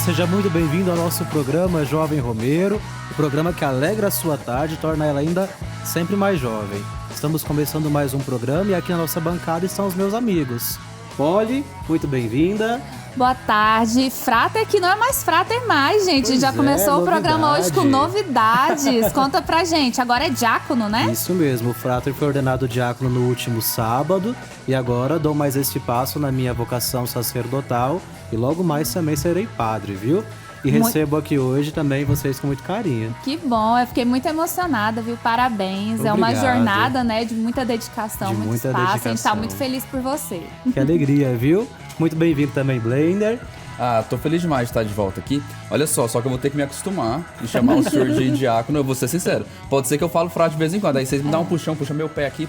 seja muito bem-vindo ao nosso programa Jovem Romeiro, o programa que alegra a sua tarde e torna ela ainda sempre mais jovem. Estamos começando mais um programa e aqui na nossa bancada estão os meus amigos. Polly, muito bem-vinda. Boa tarde. Frater que não é mais frater mais, gente. Pois já começou o programa hoje com novidades. Conta pra gente. Agora é diácono, né? Isso mesmo. O frater foi ordenado diácono no último sábado e agora dou mais este passo na minha vocação sacerdotal e logo mais também serei padre, viu? E recebo aqui hoje também vocês com muito carinho. Que bom, eu fiquei muito emocionada, viu? Parabéns. Obrigado. É uma jornada, né, de muita dedicação, De muito muita espaço. dedicação. A gente tá muito feliz por você. Que alegria, viu? Muito bem-vindo também, Blender. Tô feliz demais de estar de volta aqui. Olha só que eu vou ter que me acostumar e chamar o senhor de diácono. Eu vou ser sincero. Pode ser que eu falo frade de vez em quando. Aí vocês me dão um puxão, puxa meu pé aqui,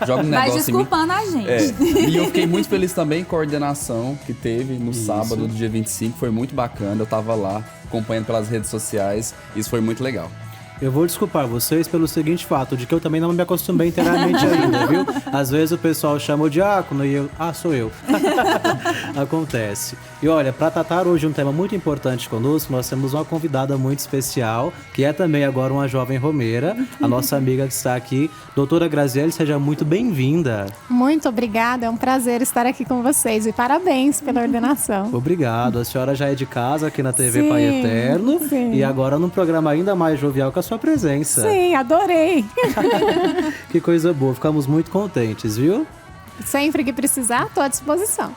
joga um negócio Mas desculpando a gente. E eu fiquei muito feliz também com a ordenação que teve no sábado do dia 25. Foi muito bacana. Eu tava lá acompanhando pelas redes sociais. Isso foi muito legal. Eu vou desculpar vocês pelo seguinte fato, de que eu também não me acostumei inteiramente ainda, viu? Às vezes o pessoal chama o diácono e eu... sou eu. Acontece. E olha, para tratar hoje um tema muito importante conosco, nós temos uma convidada muito especial, que é também agora uma jovem romeira, a nossa amiga que está aqui, doutora Graziele, seja muito bem-vinda. Muito obrigada, é um prazer estar aqui com vocês e parabéns pela ordenação. Obrigado, a senhora já é de casa aqui na TV Sim, Pai Eterno sim. E agora num programa ainda mais jovial com a sua presença. Sim, adorei. Que coisa boa, ficamos muito contentes, viu? Sempre que precisar, estou à disposição.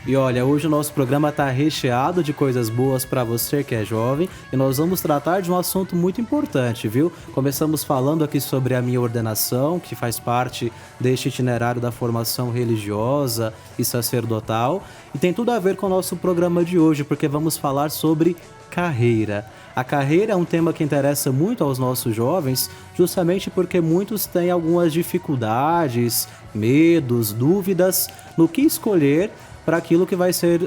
E olha, hoje o nosso programa está recheado de coisas boas para você que é jovem e nós vamos tratar de um assunto muito importante, viu? Começamos falando aqui sobre a minha ordenação, que faz parte deste itinerário da formação religiosa e sacerdotal, e tem tudo a ver com o nosso programa de hoje, porque vamos falar sobre carreira. A carreira é um tema que interessa muito aos nossos jovens, justamente porque muitos têm algumas dificuldades, medos, dúvidas no que escolher para aquilo que vai ser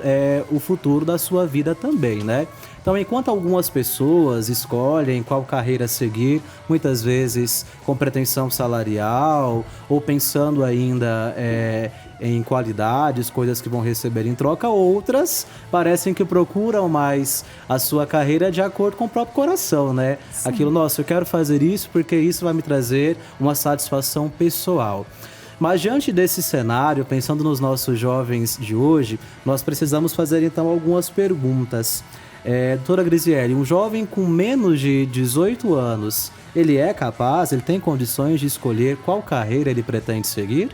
o futuro da sua vida também, né? Então, enquanto algumas pessoas escolhem qual carreira seguir, muitas vezes com pretensão salarial ou pensando ainda em qualidades, coisas que vão receber em troca, outras parecem que procuram mais a sua carreira de acordo com o próprio coração, né? Sim. Aquilo, nossa, eu quero fazer isso porque isso vai me trazer uma satisfação pessoal. Mas diante desse cenário, pensando nos nossos jovens de hoje, nós precisamos fazer então algumas perguntas. Doutora Graziele, um jovem com menos de 18 anos, ele é capaz, ele tem condições de escolher qual carreira ele pretende seguir?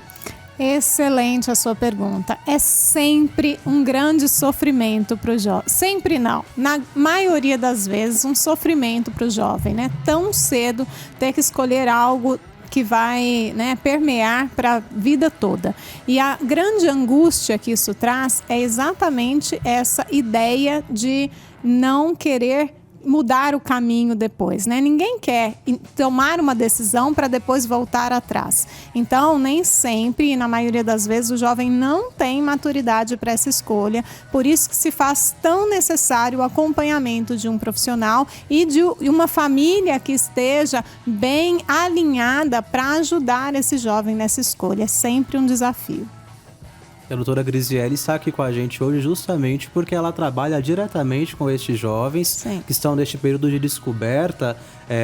Excelente a sua pergunta. É sempre um grande sofrimento para o jovem. Sempre não. Na maioria das vezes, um sofrimento para o jovem, né? Tão cedo ter que escolher algo que vai, né, permear para a vida toda. E a grande angústia que isso traz é exatamente essa ideia de não querer mudar o caminho depois, né? Ninguém quer tomar uma decisão para depois voltar atrás. Então, nem sempre, e na maioria das vezes, o jovem não tem maturidade para essa escolha. Por isso que se faz tão necessário o acompanhamento de um profissional e de uma família que esteja bem alinhada para ajudar esse jovem nessa escolha. É sempre um desafio. A doutora Graziele está aqui com a gente hoje justamente porque ela trabalha diretamente com estes jovens Sim. que estão neste período de descoberta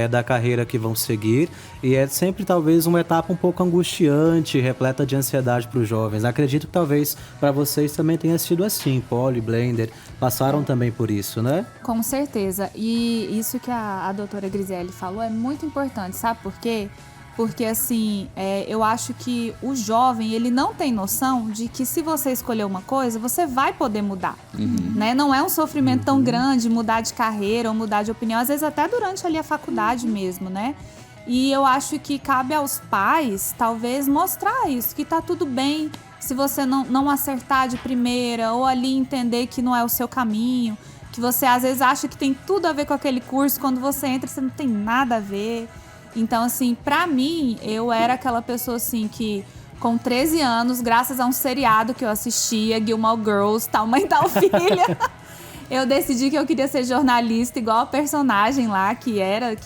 da carreira que vão seguir, e é sempre talvez uma etapa um pouco angustiante, repleta de ansiedade para os jovens. Acredito que talvez para vocês também tenha sido assim, Polly, Blender, passaram também por isso, né? Com certeza, e isso que a doutora Graziele falou é muito importante, sabe por quê? Porque, assim, eu acho que o jovem, ele não tem noção de que se você escolher uma coisa, você vai poder mudar, né? Não é um sofrimento tão grande mudar de carreira ou mudar de opinião, às vezes até durante ali a faculdade mesmo, né? E eu acho que cabe aos pais, talvez, mostrar isso, que tá tudo bem se você não acertar de primeira ou ali entender que não é o seu caminho, que você às vezes acha que tem tudo a ver com aquele curso, quando você entra você não tem nada a ver. Então, assim, pra mim, eu era aquela pessoa, assim, que com 13 anos, graças a um seriado que eu assistia, Gilmore Girls, Tal Mãe, Tal Filha, eu decidi que eu queria ser jornalista, igual a personagem lá, que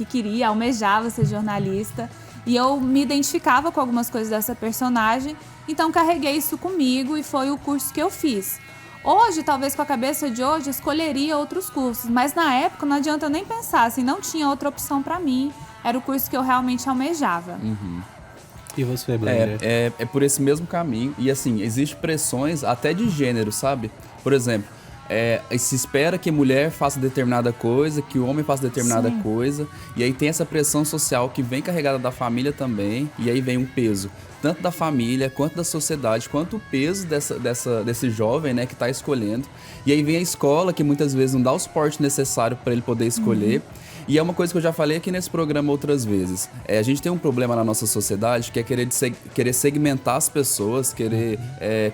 queria, almejava ser jornalista. E eu me identificava com algumas coisas dessa personagem, então carreguei isso comigo e foi o curso que eu fiz. Hoje, talvez com a cabeça de hoje, escolheria outros cursos, mas na época não adianta eu nem pensar, assim, não tinha outra opção para mim, era o curso que eu realmente almejava. E você, Blender? É por esse mesmo caminho. E assim, existem pressões até de gênero, sabe? Por exemplo, se espera que a mulher faça determinada coisa, que o homem faça determinada coisa. E aí tem essa pressão social que vem carregada da família também. E aí vem um peso, tanto da família, quanto da sociedade, quanto o peso desse jovem, né, que está escolhendo. E aí vem a escola, que muitas vezes não dá o suporte necessário para ele poder escolher. E é uma coisa que eu já falei aqui nesse programa outras vezes. A gente tem um problema na nossa sociedade que é querer segmentar as pessoas, querer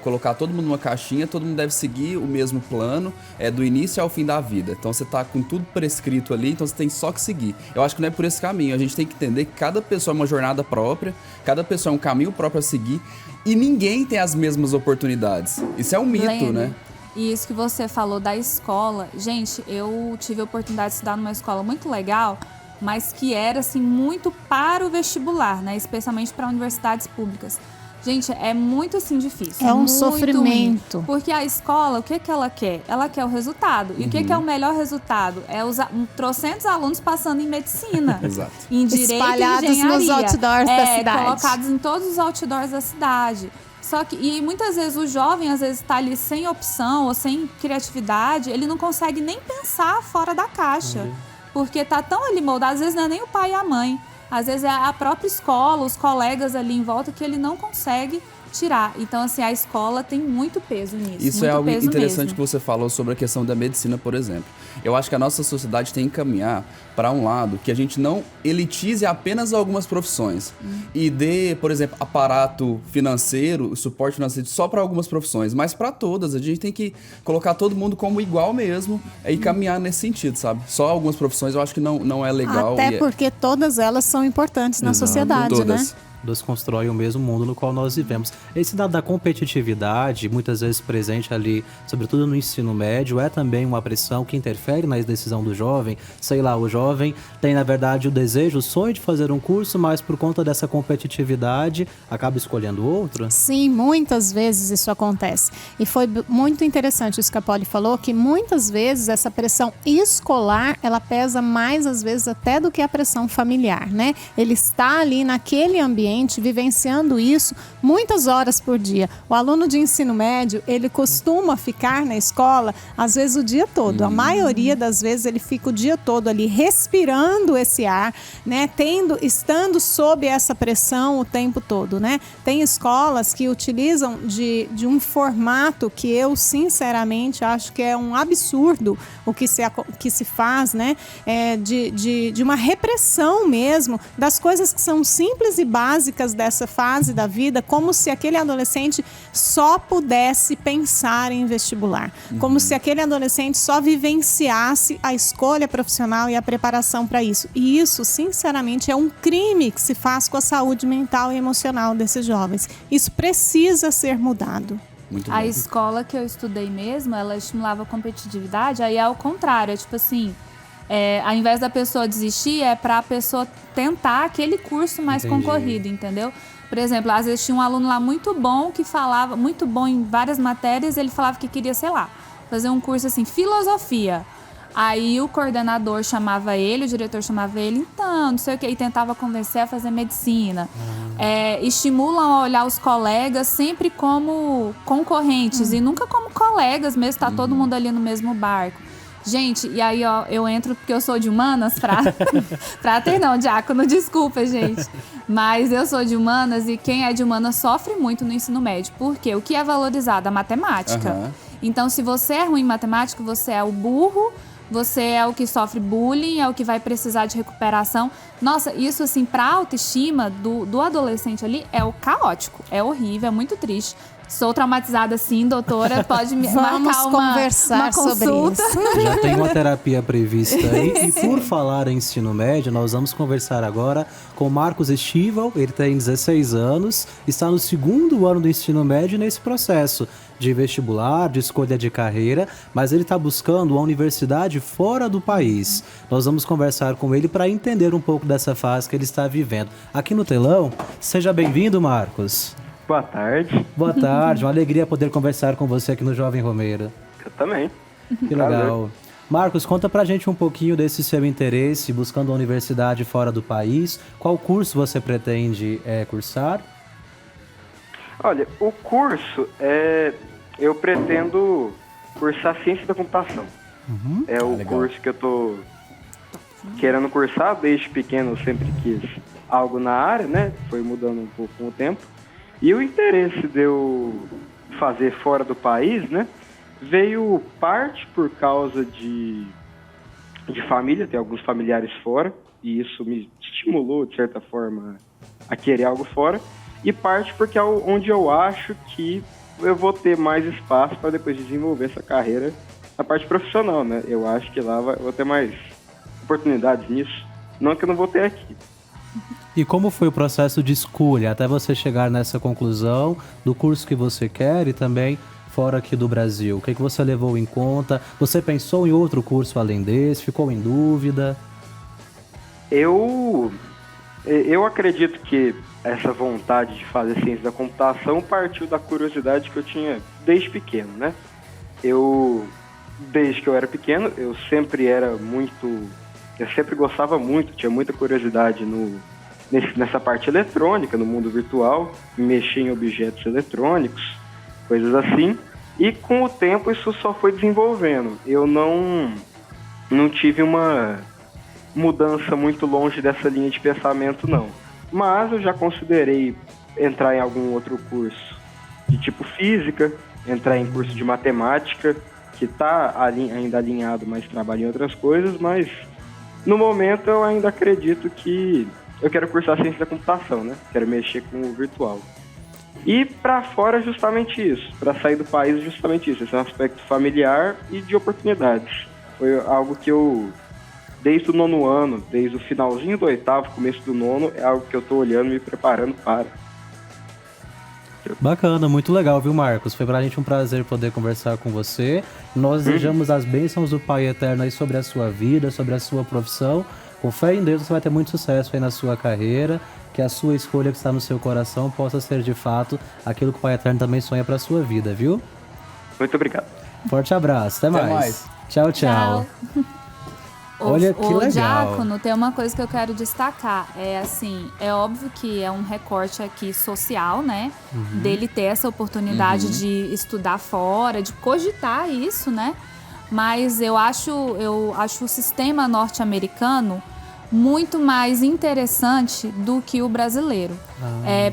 colocar todo mundo numa caixinha, todo mundo deve seguir o mesmo plano, do início ao fim da vida. Então você tá com tudo prescrito ali, então você tem só que seguir. Eu acho que não é por esse caminho. A gente tem que entender que cada pessoa é uma jornada própria, cada pessoa é um caminho próprio a seguir e ninguém tem as mesmas oportunidades. Isso é um mito, Lene, né? E isso que você falou da escola, gente, eu tive a oportunidade de estudar numa escola muito legal, mas que era assim muito para o vestibular, né? Especialmente para universidades públicas. Gente, é muito assim difícil. É um muito sofrimento. ruim, porque a escola, o que ela quer? Ela quer o resultado. E o que é o melhor resultado? É os trocentos alunos passando em medicina. Exato. Em direito Espalhados e engenharia. nos outdoors da cidade. Colocados em todos os outdoors da cidade. Só que, e muitas vezes o jovem, às vezes, está ali sem opção ou sem criatividade, ele não consegue nem pensar fora da caixa. Porque tá tão ali moldado, às vezes não é nem o pai e a mãe. Às vezes é a própria escola, os colegas ali em volta que ele não consegue tirar. Então, assim, a escola tem muito peso nisso. Isso muito é algo peso interessante mesmo. que você falou sobre a questão da medicina, por exemplo. Eu acho que a nossa sociedade tem que caminhar para um lado que a gente não elitize apenas algumas profissões e dê, por exemplo, aparato financeiro, suporte financeiro só para algumas profissões, mas para todas. A gente tem que colocar todo mundo como igual mesmo e caminhar nesse sentido, sabe? Só algumas profissões eu acho que não é legal. Até porque todas elas são importantes na sociedade, todas. né? Todos constroem o mesmo mundo no qual nós vivemos. Esse dado da competitividade, muitas vezes presente ali, sobretudo no ensino médio, é também uma pressão que interfere na decisão do jovem. Sei lá, o jovem tem, na verdade, o desejo, o sonho de fazer um curso, mas por conta dessa competitividade, acaba escolhendo outro? Sim, muitas vezes isso acontece. E foi muito interessante isso que a Polly falou, que muitas vezes essa pressão escolar, ela pesa mais, às vezes, até do que a pressão familiar, né? Ele está ali naquele ambiente, vivenciando isso muitas horas por dia. O aluno de ensino médio, ele costuma ficar na escola, às vezes o dia todo. A maioria das vezes ele fica o dia todo ali respirando esse ar, né? Estando sob essa pressão o tempo todo, né? Tem escolas que utilizam de um formato que eu, sinceramente, acho que é um absurdo o que se faz, né? De uma repressão mesmo das coisas que são simples e básicas dessa fase da vida, como se aquele adolescente só pudesse pensar em vestibular, como se aquele adolescente só vivenciasse a escolha profissional e a preparação para isso. E isso, sinceramente, é um crime que se faz com a saúde mental e emocional desses jovens. Isso precisa ser mudado. Muito A bom. escola que eu estudei mesmo, ela estimulava a competitividade, aí é ao contrário, é tipo assim, ao invés da pessoa desistir, é para a pessoa tentar aquele curso mais Entendi. concorrido, entendeu? Por exemplo, às vezes tinha um aluno lá muito bom, que falava, muito bom em várias matérias, ele falava que queria, sei lá, fazer um curso assim, filosofia. Aí o coordenador chamava ele, o diretor chamava ele, então, não sei o que, e tentava convencer a fazer medicina. Estimulam a olhar os colegas sempre como concorrentes e nunca como colegas mesmo, tá todo mundo ali no mesmo barco. Gente, e aí ó, eu entro porque eu sou de humanas, Frater não, diácono, desculpa, gente. Mas eu sou de humanas e quem é de humanas sofre muito no ensino médio. Porque o que é valorizado? A matemática. Aham. Então, se você é ruim em matemática, você é o burro, você é o que sofre bullying, é o que vai precisar de recuperação. Nossa, isso assim, pra autoestima do adolescente ali, é o caótico. É horrível, é muito triste. Sou traumatizada sim, doutora, pode me Vamos marcar uma conversar sobre consulta. isso. Já tem uma terapia prevista aí. E por falar em ensino médio, nós vamos conversar agora com Marcos Estival. Ele tem 16 anos, está no segundo ano do ensino médio nesse processo de vestibular, de escolha de carreira, mas ele está buscando uma universidade fora do país. Nós vamos conversar com ele para entender um pouco dessa fase que ele está vivendo. Aqui no telão, seja bem-vindo, Marcos. Boa tarde. Boa tarde, uma alegria poder conversar com você aqui no Jovem Romeiro. Eu também. Que legal. Marcos, conta pra gente um pouquinho desse seu interesse buscando uma universidade fora do país. Qual curso você pretende cursar? Olha, o curso eu pretendo cursar Ciência da Computação. É o curso que eu tô querendo cursar. Desde pequeno eu sempre quis algo na área, né? Foi mudando um pouco com o tempo. E o interesse de eu fazer fora do país, né? Veio parte por causa de família, ter alguns familiares fora, e isso me estimulou, de certa forma, a querer algo fora, e parte porque é onde eu acho que eu vou ter mais espaço para depois desenvolver essa carreira na parte profissional, né? Eu acho que lá eu vou ter mais oportunidades nisso, não que eu não vou ter aqui. E como foi o processo de escolha até você chegar nessa conclusão do curso que você quer e também fora aqui do Brasil? O que você levou em conta? Você pensou em outro curso além desse? Ficou em dúvida? Eu acredito que essa vontade de fazer ciência da computação partiu da curiosidade que eu tinha desde pequeno, né? Desde que eu era pequeno, eu sempre gostava muito, tinha muita curiosidade nessa parte eletrônica, no mundo virtual, mexer em objetos eletrônicos, coisas assim. E com o tempo isso só foi desenvolvendo. Eu não tive uma mudança muito longe dessa linha de pensamento, não. Mas eu já considerei entrar em algum outro curso de tipo física, entrar em curso de matemática, que está ainda alinhado, mas trabalha em outras coisas, mas no momento eu ainda acredito que eu quero cursar ciência da computação, né? Quero mexer com o virtual. E para fora justamente isso, para sair do país justamente isso, esse é um aspecto familiar e de oportunidades. Foi algo que eu, desde o 9º ano, desde o finalzinho do 8º, começo do 9º, é algo que eu estou olhando e me preparando para. Bacana, muito legal, viu, Marcos? Foi pra gente um prazer poder conversar com você. Nós desejamos as bênçãos do Pai Eterno aí sobre a sua vida, sobre a sua profissão. Com fé em Deus, você vai ter muito sucesso aí na sua carreira. Que a sua escolha que está no seu coração possa ser, de fato, aquilo que o Pai Eterno também sonha pra sua vida, viu? Muito obrigado. Forte abraço, até mais. Tchau, tchau. Olha que legal. Diácono, tem uma coisa que eu quero destacar. É óbvio que é um recorte aqui social, né? Dele ter essa oportunidade de estudar fora, de cogitar isso, né? Mas eu acho o sistema norte-americano muito mais interessante do que o brasileiro.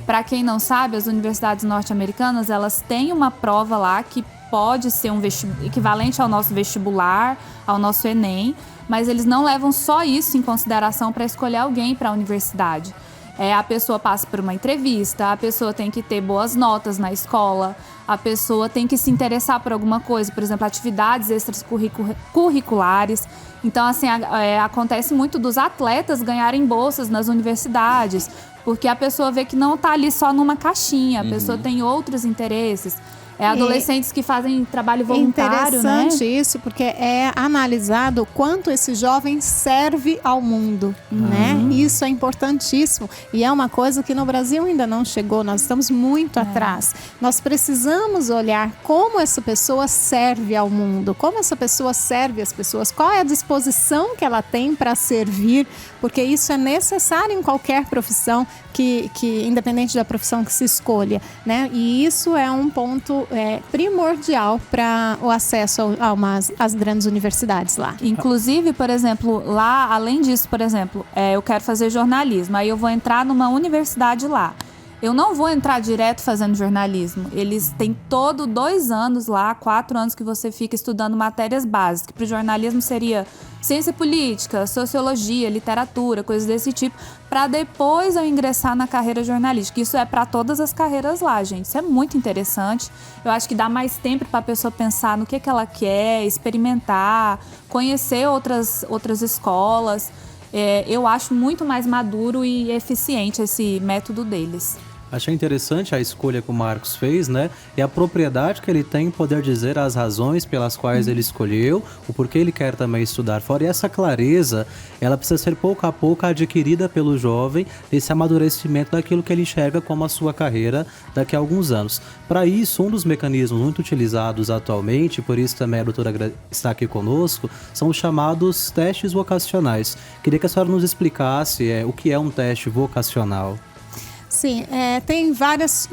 Para quem não sabe, as universidades norte-americanas, elas têm uma prova lá que pode ser um equivalente ao nosso vestibular, ao nosso Enem, mas eles não levam só isso em consideração para escolher alguém para a universidade. A pessoa passa por uma entrevista, a pessoa tem que ter boas notas na escola, a pessoa tem que se interessar por alguma coisa, por exemplo, atividades extracurriculares. Então, assim, acontece muito dos atletas ganharem bolsas nas universidades, porque a pessoa vê que não está ali só numa caixinha, a pessoa tem outros interesses. Adolescentes que fazem trabalho voluntário, né? Interessante isso, porque é analisado o quanto esse jovem serve ao mundo, né? Isso é importantíssimo e é uma coisa que no Brasil ainda não chegou, nós estamos muito atrás. Nós precisamos olhar como essa pessoa serve ao mundo, como essa pessoa serve as pessoas, qual é a disposição que ela tem para servir, porque isso é necessário em qualquer profissão, que independente da profissão que se escolha, né? E isso é um ponto primordial para o acesso às grandes universidades lá. Inclusive, por exemplo, lá, além disso, por exemplo, eu quero fazer jornalismo, aí eu vou entrar numa universidade lá. Eu não vou entrar direto fazendo jornalismo. Eles têm 2 anos lá, 4 anos que você fica estudando matérias básicas, que para o jornalismo seria ciência política, sociologia, literatura, coisas desse tipo, para depois eu ingressar na carreira jornalística. Isso é para todas as carreiras lá, gente. Isso é muito interessante. Eu acho que dá mais tempo para a pessoa pensar no que ela quer, experimentar, conhecer outras escolas. Eu acho muito mais maduro e eficiente esse método deles. Achei interessante a escolha que o Marcos fez, né? E a propriedade que ele tem em poder dizer as razões pelas quais ele escolheu, o porquê ele quer também estudar fora. E essa clareza, ela precisa ser pouco a pouco adquirida pelo jovem, esse amadurecimento daquilo que ele enxerga como a sua carreira daqui a alguns anos. Para isso, um dos mecanismos muito utilizados atualmente, por isso também a doutora está aqui conosco, são os chamados testes vocacionais. Queria que a senhora nos explicasse o que é um teste vocacional. Sim, tem várias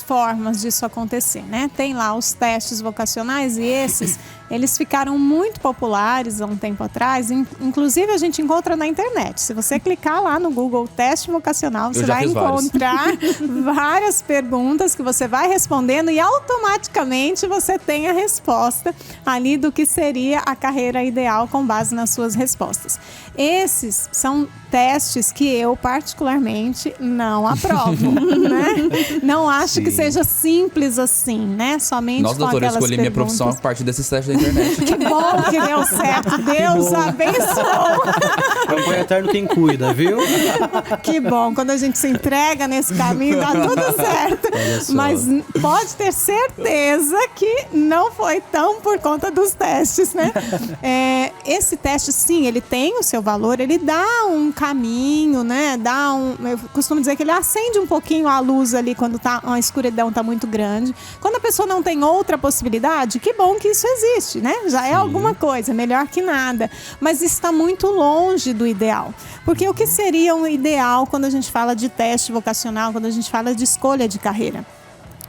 formas disso acontecer, né? Tem lá os testes vocacionais e esses, eles ficaram muito populares há um tempo atrás, inclusive a gente encontra na internet. Se você clicar lá no Google teste vocacional, você vai encontrar várias perguntas que você vai respondendo e automaticamente você tem a resposta ali do que seria a carreira ideal com base nas suas respostas. Esses são testes que eu particularmente não aprovo, né? Não acho que seja simples assim, né? Somente Nossa, com doutora, eu escolhi minha perguntas. profissão a partir desses testes da internet. Que bom que deu certo. Deus abençoou. Foi eterno quem cuida, viu? Que bom. Quando a gente se entrega nesse caminho, dá tudo certo. Mas pode ter certeza que não foi tão por conta dos testes, né? Esse teste, sim, ele tem o seu valor, ele dá um caminho, né? Eu costumo dizer que ele acende um pouquinho a luz ali quando a escuridão está muito grande. Quando a pessoa não tem outra possibilidade, que bom que isso existe, né? Já é alguma coisa, melhor que nada. Mas está muito longe do ideal. Porque o que seria um ideal quando a gente fala de teste vocacional, quando a gente fala de escolha de carreira?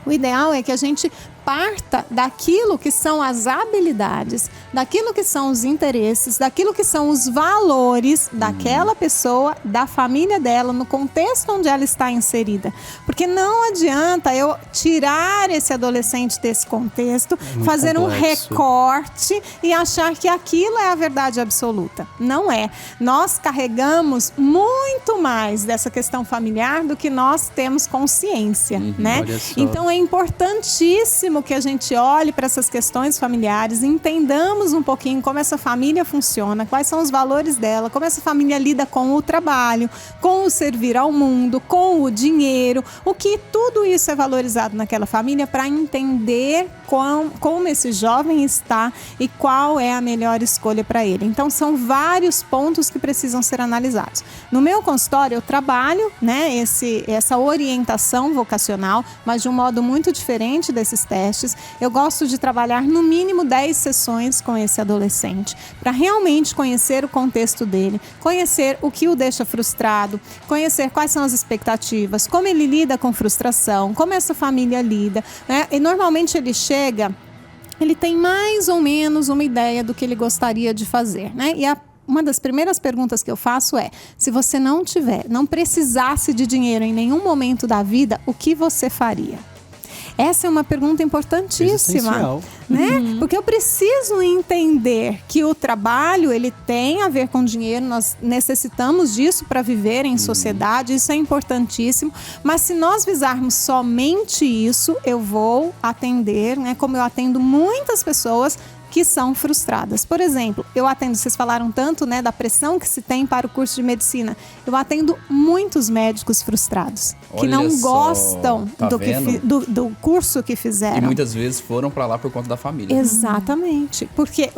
O ideal é que a gente parta daquilo que são as habilidades, daquilo que são os interesses, daquilo que são os valores daquela pessoa, da família dela, no contexto onde ela está inserida. Porque não adianta eu tirar esse adolescente desse contexto, fazer complexo. um recorte e achar que aquilo é a verdade absoluta. Não é. Nós carregamos muito mais dessa questão familiar do que nós temos consciência, né? Então é importantíssimo que a gente olhe para essas questões familiares, entendamos um pouquinho como essa família funciona, quais são os valores dela, como essa família lida com o trabalho, com o servir ao mundo, com o dinheiro, o que tudo isso é valorizado naquela família para entender como esse jovem está e qual é a melhor escolha para ele. Então são vários pontos que precisam ser analisados. No meu consultório eu trabalho, né, essa orientação vocacional, mas de um modo muito diferente desses testes. Eu gosto de trabalhar no mínimo 10 sessões com esse adolescente, para realmente conhecer o contexto dele, conhecer o que o deixa frustrado, conhecer quais são as expectativas, como ele lida com frustração, como essa família lida, né? E normalmente ele tem mais ou menos uma ideia do que ele gostaria de fazer, né? E uma das primeiras perguntas que eu faço é: se você não precisasse de dinheiro em nenhum momento da vida, o que você faria? Essa é uma pergunta importantíssima, né? Porque eu preciso entender que o trabalho, ele tem a ver com dinheiro, nós necessitamos disso para viver em sociedade, isso é importantíssimo, mas se nós visarmos somente isso, eu vou atender, né, como eu atendo muitas pessoas que são frustradas. Por exemplo, vocês falaram tanto, né, da pressão que se tem para o curso de medicina. Eu atendo muitos médicos frustrados, que não gostam do curso que fizeram. E muitas vezes foram para lá por conta da família. Exatamente. Porque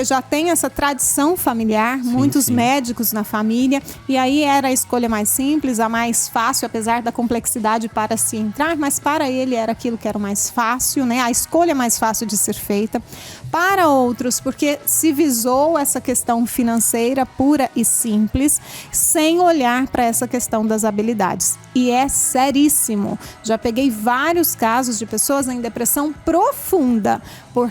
já tem essa tradição familiar, muitos médicos na família, e aí era a escolha mais simples, a mais fácil, apesar da complexidade para se entrar, mas para ele era aquilo que era o mais fácil, né? A escolha mais fácil de ser feita. Para outros, porque se visou essa questão financeira pura e simples, sem olhar para essa questão das habilidades. E é seríssimo. Já peguei vários casos de pessoas em depressão profunda por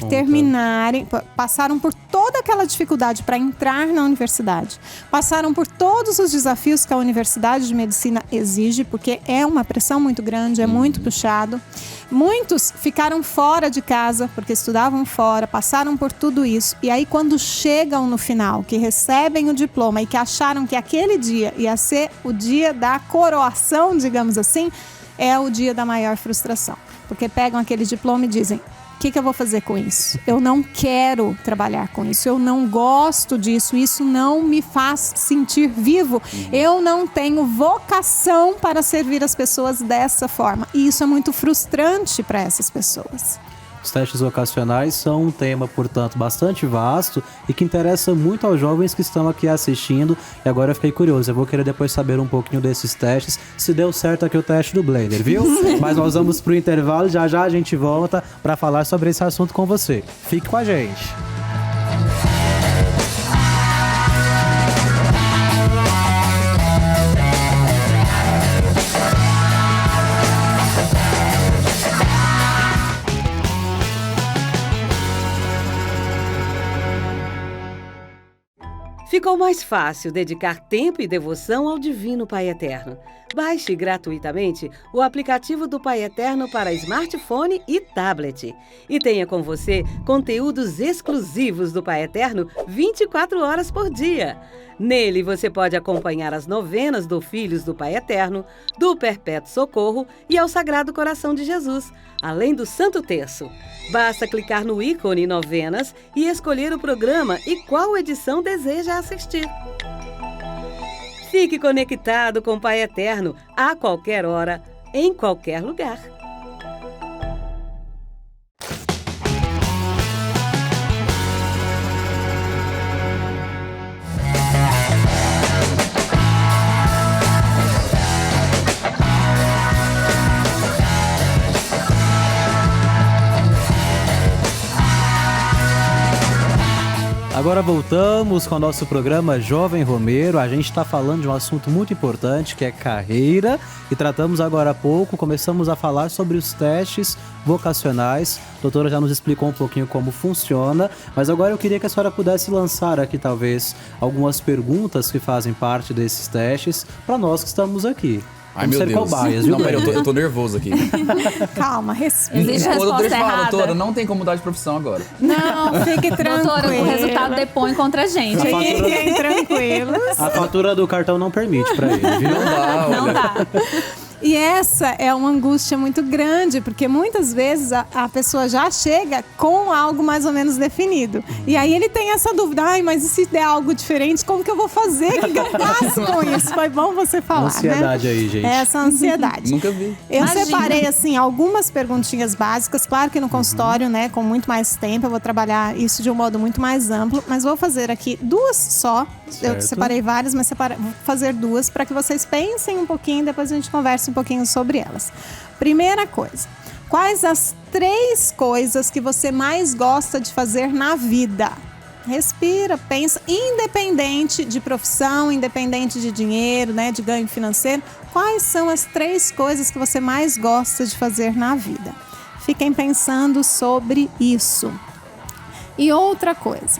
passaram por toda aquela dificuldade para entrar na universidade. Passaram por todos os desafios que a Universidade de Medicina exige, porque é uma pressão muito grande, é muito puxado. Muitos ficaram fora de casa, porque estudavam fora, passaram por tudo isso. E aí, quando chegam no final, que recebem o diploma e que acharam que aquele dia ia ser o dia da coroação, digamos assim, é o dia da maior frustração. Porque pegam aquele diploma e dizem: que eu vou fazer com isso? Eu não quero trabalhar com isso, eu não gosto disso, isso não me faz sentir vivo. Eu não tenho vocação para servir as pessoas dessa forma. E isso é muito frustrante para essas pessoas. Os testes vocacionais são um tema, portanto, bastante vasto e que interessa muito aos jovens que estão aqui assistindo. E agora eu fiquei curioso, eu vou querer depois saber um pouquinho desses testes, se deu certo aqui o teste do Blender, viu? Mas nós vamos pro intervalo e já já a gente volta para falar sobre esse assunto com você. Fique com a gente. Ficou mais fácil dedicar tempo e devoção ao Divino Pai Eterno. Baixe gratuitamente o aplicativo do Pai Eterno para smartphone e tablet. E tenha com você conteúdos exclusivos do Pai Eterno 24 horas por dia. Nele você pode acompanhar as novenas do Filhos do Pai Eterno, do Perpétuo Socorro e ao Sagrado Coração de Jesus, além do Santo Terço. Basta clicar no ícone Novenas e escolher o programa e qual edição deseja assistir. Fique conectado com o Pai Eterno a qualquer hora, em qualquer lugar. Agora voltamos com o nosso programa Jovem Romeiro. A gente está falando de um assunto muito importante, que é carreira. E tratamos agora há pouco, começamos a falar sobre os testes vocacionais. A doutora já nos explicou um pouquinho como funciona. Mas agora eu queria que a senhora pudesse lançar aqui, talvez, algumas perguntas que fazem parte desses testes para nós que estamos aqui. Ai, meu Deus. Cobaias, viu? Não, peraí, eu tô nervoso aqui. Calma, respira. Existe Quando resposta fala, errada. doutora, não tem como mudar de profissão agora. Não, fique tranquilo. Doutora, o resultado depõe contra a gente. Fiquem tranquilos. A fatura do cartão não permite para ele, viu? Não dá, olha. Não dá. E essa é uma angústia muito grande, porque muitas vezes a pessoa já chega com algo mais ou menos definido. E aí ele tem essa dúvida, ai, mas e se der algo diferente, como que eu vou fazer? O que eu faço com isso? Foi bom você falar, Ansiedade né? aí, gente. Essa ansiedade. Nunca vi. Eu Imagina. separei, assim, algumas perguntinhas básicas. Claro que no consultório, né, com muito mais tempo, eu vou trabalhar isso de um modo muito mais amplo. Mas vou fazer aqui duas só. Certo. Eu separei várias, mas vou fazer duas para que vocês pensem um pouquinho e depois a gente converse um pouquinho sobre elas. Primeira coisa. Quais as 3 coisas que você mais gosta de fazer na vida? Respira, pensa, independente de profissão, independente de dinheiro, né, de ganho financeiro. Quais são as 3 coisas que você mais gosta de fazer na vida? Fiquem pensando sobre isso. E outra coisa,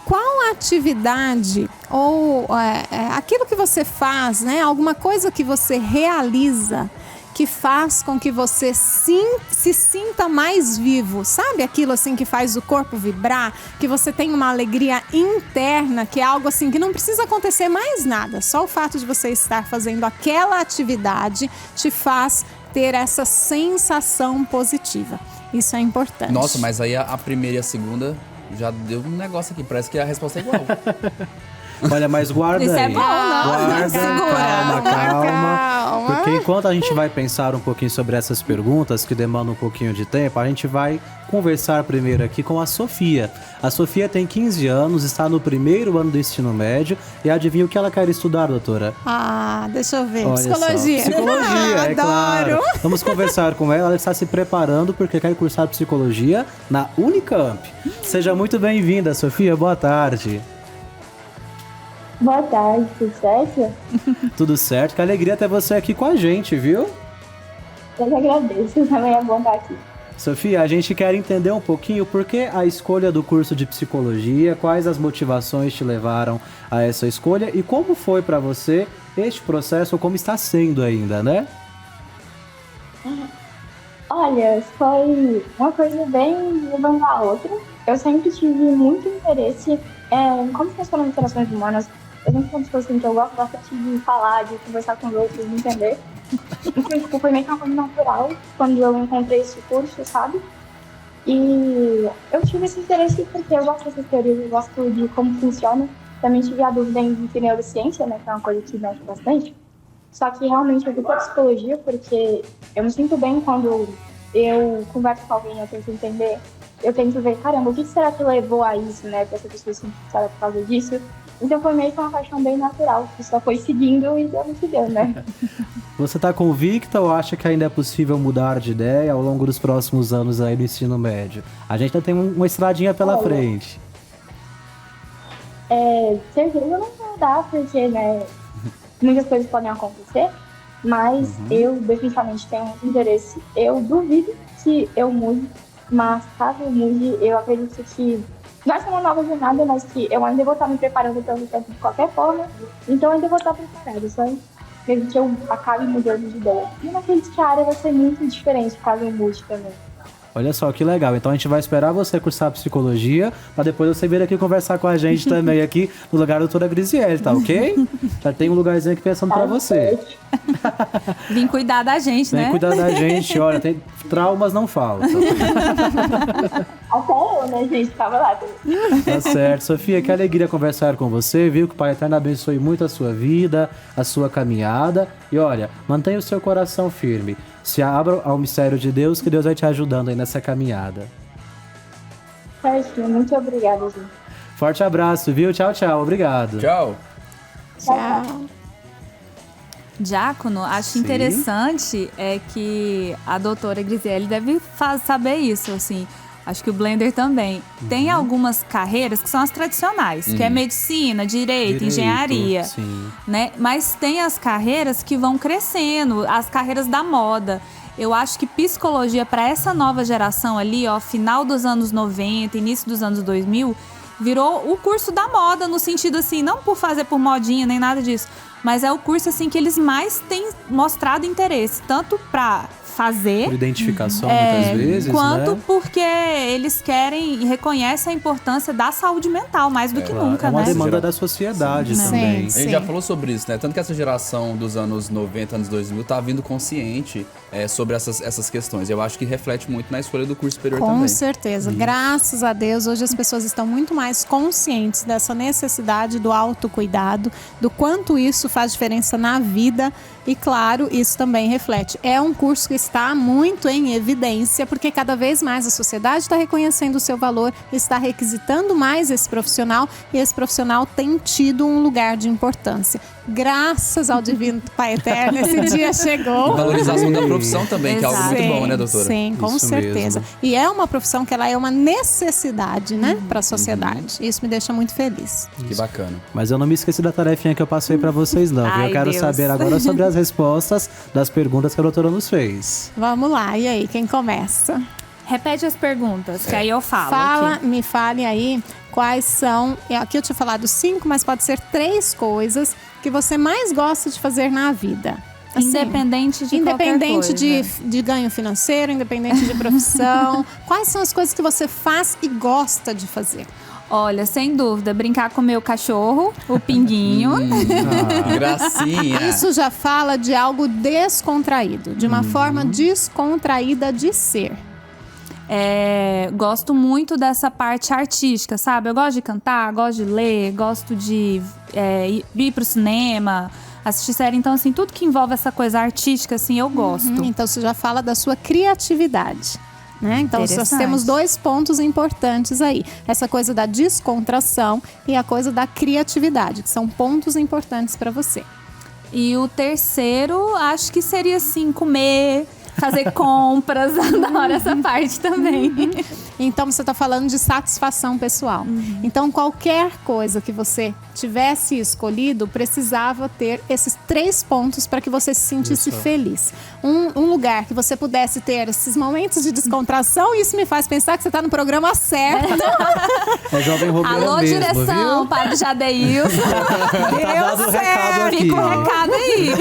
qual atividade ou aquilo que você faz, né, alguma coisa que você realiza que faz com que você se sinta mais vivo, sabe? Aquilo assim que faz o corpo vibrar, que você tem uma alegria interna, que é algo assim que não precisa acontecer mais nada. Só o fato de você estar fazendo aquela atividade te faz ter essa sensação positiva. Isso é importante. Nossa, mas aí a primeira e a segunda já deu um negócio aqui. Parece que a resposta é igual. Olha, mas guarda Isso aí. é bom, não? Guarda, Segura. calma. Porque enquanto a gente vai pensar um pouquinho sobre essas perguntas, que demandam um pouquinho de tempo, a gente vai conversar primeiro aqui com a Sofia. A Sofia tem 15 anos, está no 1º ano do ensino médio. E adivinha o que ela quer estudar, doutora? Ah, deixa eu ver. Olha Psicologia. só. Psicologia, é Adoro. claro. Vamos conversar com ela. Ela está se preparando porque quer cursar psicologia na Unicamp. Seja muito bem-vinda, Sofia. Boa tarde. Boa tarde, tudo certo? Tudo certo? Que alegria ter você aqui com a gente, viu? Eu que agradeço, também é bom estar aqui. Sofia, a gente quer entender um pouquinho por que a escolha do curso de psicologia, quais as motivações te levaram a essa escolha e como foi para você este processo, ou como está sendo ainda, né? Olha, foi uma coisa bem levando a outra. Eu sempre tive muito interesse em como funcionam as relações humanas. Eu sempre fui uma pessoa assim, que eu gosto bastante de falar, de conversar com os outros, de entender. Então, tipo, foi meio que uma coisa natural quando eu encontrei esse curso, sabe? E eu tive esse interesse porque eu gosto dessas teorias, eu gosto de como funciona. Também tive a dúvida em neurociência, né, que é uma coisa que mexe bastante. Só que realmente eu fui pra psicologia porque eu me sinto bem quando eu converso com alguém, eu tento entender, eu tento ver, caramba, o que será que levou a isso, né, pra essa pessoa se sentir por causa disso. Então foi meio que uma paixão bem natural, que só foi seguindo e deu no que deu, né. Você tá convicta ou acha que ainda é possível mudar de ideia ao longo dos próximos anos aí do ensino médio? A gente ainda tem uma estradinha pela frente. Certeza não vai dar, porque, né, muitas coisas podem acontecer, mas eu definitivamente tenho muito interesse. Eu duvido que eu mude, mas caso eu mude, eu acredito que vai ser uma nova jornada, mas que eu ainda vou estar me preparando pelo tempo de qualquer forma, então eu ainda vou estar preparada, sabe? Mesmo que eu acabe mudando de ideia. E eu não acredito que a área vai ser muito diferente caso eu mude também. Olha só, que legal. Então a gente vai esperar você cursar psicologia pra depois você vir aqui conversar com a gente também aqui no lugar da doutora Grisiele, tá ok? Já tem um lugarzinho aqui pensando pra você. Vim cuidar da gente, né? Vem cuidar da gente, olha, tem traumas não faltam. Até eu, né, gente? Tava lá. Tá certo. Sofia, que alegria conversar com você, viu? Que o Pai Eterno abençoe muito a sua vida, a sua caminhada. E olha, mantenha o seu coração firme. Se abra ao mistério de Deus, que Deus vai te ajudando aí nessa caminhada. Certinho, muito obrigada, gente. Forte abraço, viu? Tchau, tchau. Obrigado. Tchau. Tchau. Diácono, acho interessante que a doutora Grisiele deve saber isso, assim. Acho que o Blender também. Tem algumas carreiras que são as tradicionais, que é medicina, direito, engenharia, sim. né? Mas tem as carreiras que vão crescendo, as carreiras da moda. Eu acho que psicologia para essa nova geração ali, ó, final dos anos 90, início dos anos 2000, virou o curso da moda, no sentido assim, não por fazer por modinha nem nada disso, mas é o curso assim que eles mais têm mostrado interesse, tanto para fazer, por identificação muitas vezes, quanto né? porque eles querem e reconhecem a importância da saúde mental mais do que nunca, é uma né? demanda da sociedade também. Sim. A gente já falou sobre isso, né? Tanto que essa geração dos anos 90, anos 2000 tá vindo consciente sobre essas questões. Eu acho que reflete muito na escolha do curso superior também. Com certeza. Graças a Deus, hoje as pessoas estão muito mais conscientes dessa necessidade do autocuidado, do quanto isso faz diferença na vida. E claro, isso também reflete. É um curso que está muito em evidência, porque cada vez mais a sociedade está reconhecendo o seu valor, está requisitando mais esse profissional, e esse profissional tem tido um lugar de importância. Graças ao Divino Pai Eterno, esse dia chegou. E valorização da profissão também, que é algo muito bom, né, doutora? Sim, com Isso certeza. mesmo. E é uma profissão que ela é uma necessidade, né, para a sociedade. Isso me deixa muito feliz. Que bacana. Mas eu não me esqueci da tarefinha que eu passei pra vocês, não. Ai, eu quero Deus. saber agora sobre as respostas das perguntas que a doutora nos fez. Vamos lá, e aí, quem começa? Repete as perguntas, que aí eu falo. aqui. Me fale aí quais são. Aqui eu tinha falado 5, mas pode ser 3 coisas que você mais gosta de fazer na vida. Assim, Independente de independente qualquer coisa. de ganho financeiro, independente de profissão. Quais são as coisas que você faz e gosta de fazer? Olha, sem dúvida, brincar com o meu cachorro, o Pinguinho. Gracinha. Isso já fala de algo descontraído, de uma forma descontraída de ser. Gosto muito dessa parte artística, sabe? Eu gosto de cantar, gosto de ler, gosto de ir pro cinema, assistir série. Então, assim, tudo que envolve essa coisa artística, assim, eu gosto. Então, você já fala da sua criatividade. Né? Então, nós Interessante. temos 2 pontos importantes aí. Essa coisa da descontração e a coisa da criatividade, que são pontos importantes para você. E o terceiro, acho que seria, assim, comer, fazer compras. Adoro essa parte também. Então, você está falando de satisfação pessoal. Então, qualquer coisa que você tivesse escolhido precisava ter esses 3 pontos para que você se sentisse feliz. Um lugar que você pudesse ter esses momentos de descontração, e isso me faz pensar que você está no programa certo. É Jovem Roberto Alô, mesmo, direção, viu? Padre Jadeilson. Tá dado o recado aqui. Fica o recado aí.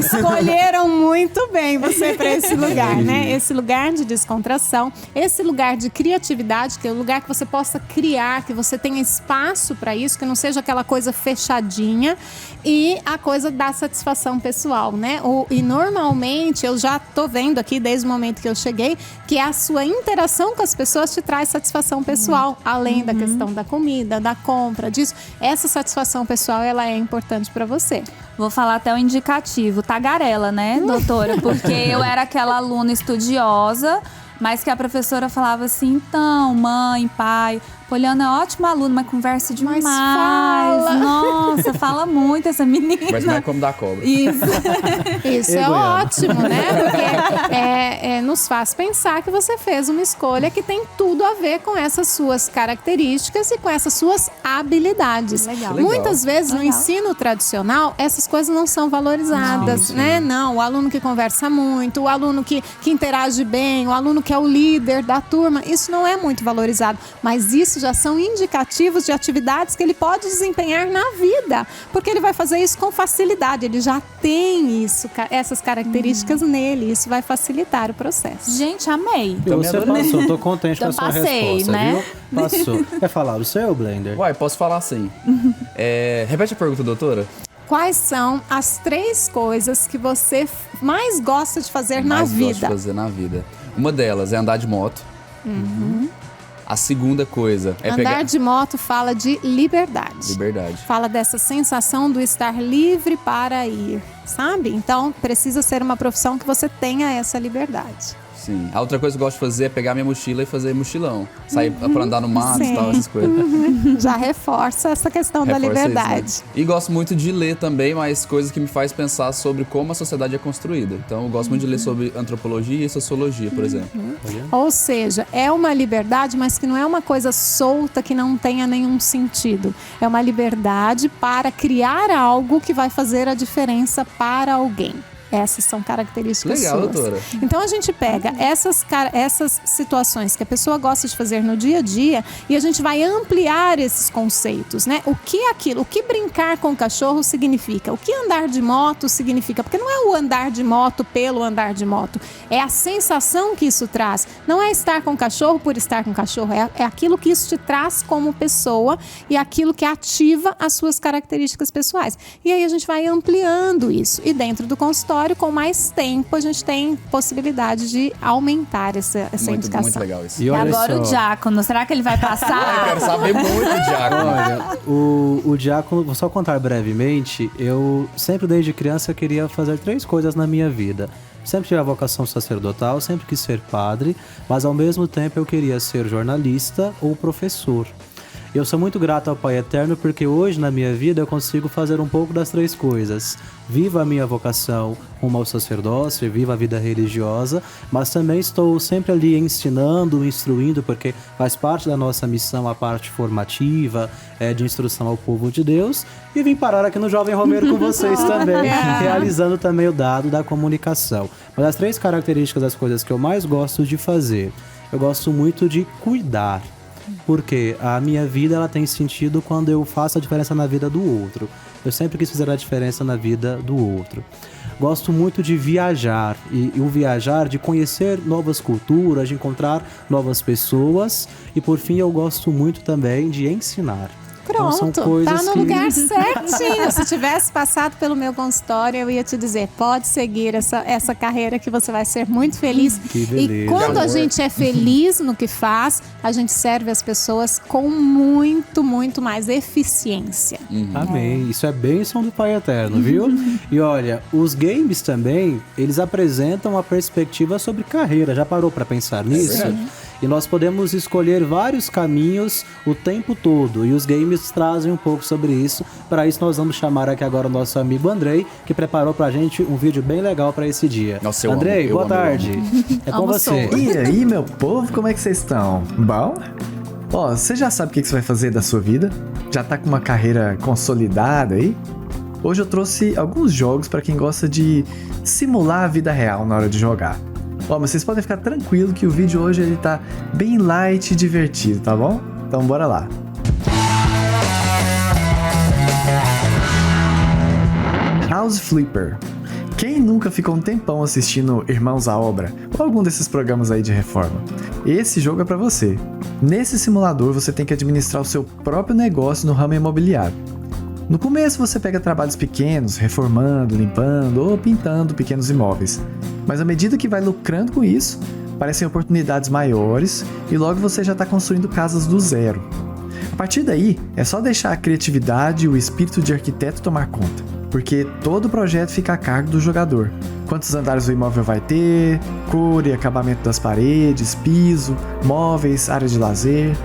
Escolheram muito bem. você para esse lugar, né? Esse lugar de descontração, esse lugar de criatividade, que é o lugar que você possa criar, que você tenha espaço para isso, que não seja aquela coisa fechadinha, e a coisa da satisfação pessoal, né? E normalmente, eu já tô vendo aqui desde o momento que eu cheguei, que a sua interação com as pessoas te traz satisfação pessoal, além da questão da comida, da compra, disso. Essa satisfação pessoal, ela é importante para você. Vou falar até o indicativo, tagarela, né, doutora? Porque eu era aquela aluna estudiosa, mas que a professora falava assim, então, mãe, pai, Poliana é ótima aluna, mas conversa demais. Mas fala. Nossa, fala muito essa menina. Mas não é como da cobra. Isso. Isso é ótimo, né? Porque nos faz pensar que você fez uma escolha que tem tudo a ver com essas suas características e com essas suas habilidades. Legal. Muitas vezes no Legal. ensino tradicional, essas coisas não são valorizadas, né? Não, o aluno que conversa muito, o aluno que interage bem, o aluno que é o líder da turma, isso não é muito valorizado. Mas isso já são indicativos de atividades que ele pode desempenhar na vida, porque ele vai fazer isso com facilidade, ele já tem isso, essas características nele, isso vai facilitar o processo. Gente, amei. Você passou, tô contente com a sua Passei, resposta, né? viu? Passou. Quer falar o seu, Blender? Uai, posso falar sim. Repete a pergunta, doutora. Quais são as 3 coisas que você mais gosta de fazer na Mais gosto de vida? fazer na vida. Uma delas é andar de moto. A segunda coisa é Andar pegar... de moto fala de liberdade. Liberdade. Fala dessa sensação do estar livre para ir, sabe? Então, precisa ser uma profissão que você tenha essa liberdade. Sim. A outra coisa que eu gosto de fazer é pegar minha mochila e fazer mochilão. Sair pra andar no mato e Sim. tal, essas coisas. Já reforça essa questão da Reforça liberdade. isso, né? E gosto muito de ler também, mas coisas que me faz pensar sobre como a sociedade é construída. Então, eu gosto muito de ler sobre antropologia e sociologia, por exemplo. Ou seja, é uma liberdade, mas que não é uma coisa solta que não tenha nenhum sentido. É uma liberdade para criar algo que vai fazer a diferença para alguém. Essas são características Legal, suas. doutora. Então a gente pega essas situações que a pessoa gosta de fazer no dia a dia e a gente vai ampliar esses conceitos, né? O que é aquilo? O que brincar com o cachorro significa? O que andar de moto significa? Porque não é o andar de moto pelo andar de moto. É a sensação que isso traz. Não é estar com o cachorro por estar com o cachorro. É aquilo que isso te traz como pessoa e aquilo que ativa as suas características pessoais. E aí a gente vai ampliando isso. E dentro do consultório, com mais tempo, a gente tem possibilidade de aumentar essa indicação. Muito legal isso. E E olha agora só, o diácono, será que ele vai Eu passar? quero saber muito, Diácono. Olha, o diácono, vou só contar brevemente, eu sempre desde criança queria fazer 3 coisas na minha vida. Sempre tive a vocação sacerdotal, sempre quis ser padre, mas ao mesmo tempo eu queria ser jornalista ou professor. Eu sou muito grato ao Pai Eterno porque hoje na minha vida eu consigo fazer um pouco das 3 coisas. Vivo a minha vocação rumo ao sacerdócio, vivo a vida religiosa, mas também estou sempre ali ensinando, instruindo, porque faz parte da nossa missão a parte formativa, de instrução ao povo de Deus. E vim parar aqui no Jovem Romeiro com vocês também, realizando também o dado da comunicação. Mas as 3 características das coisas que eu mais gosto de fazer, eu gosto muito de cuidar. Porque a minha vida ela tem sentido quando eu faço a diferença na vida do outro. Eu sempre quis fazer a diferença na vida do outro. Gosto muito de viajar, e o viajar, de conhecer novas culturas, de encontrar novas pessoas. E por fim, eu gosto muito também de ensinar. Então, são Pronto, coisas tá no que... lugar certinho. Se tivesse passado pelo meu consultório, eu ia te dizer, pode seguir essa carreira que você vai ser muito feliz. Que beleza. E quando a gente é feliz no que faz, a gente serve as pessoas com muito, muito mais eficiência. Amém. Isso é bênção do Pai Eterno, viu? E olha, os games também, eles apresentam uma perspectiva sobre carreira. Já parou para pensar nisso? E nós podemos escolher vários caminhos o tempo todo. E os games trazem um pouco sobre isso. Para isso, nós vamos chamar aqui agora o nosso amigo Andrei, que preparou pra gente um vídeo bem legal para esse dia. Nossa, eu Andrei, amo, boa tarde. É com você. E aí, meu povo, como é que vocês estão? Bom? Ó, você já sabe o que você vai fazer da sua vida? Já tá com uma carreira consolidada aí? Hoje eu trouxe alguns jogos para quem gosta de simular a vida real na hora de jogar. Ó, mas vocês podem ficar tranquilos que o vídeo hoje ele tá bem light e divertido, tá bom? Então bora lá. House Flipper. Quem nunca ficou um tempão assistindo Irmãos à Obra ou algum desses programas aí de reforma? Esse jogo é pra você. Nesse simulador você tem que administrar o seu próprio negócio no ramo imobiliário. No começo você pega trabalhos pequenos, reformando, limpando ou pintando pequenos imóveis. Mas à medida que vai lucrando com isso, aparecem oportunidades maiores e logo você já está construindo casas do zero. A partir daí, é só deixar a criatividade e o espírito de arquiteto tomar conta, porque todo o projeto fica a cargo do jogador. Quantos andares o imóvel vai ter, cor e acabamento das paredes, piso, móveis, área de lazer.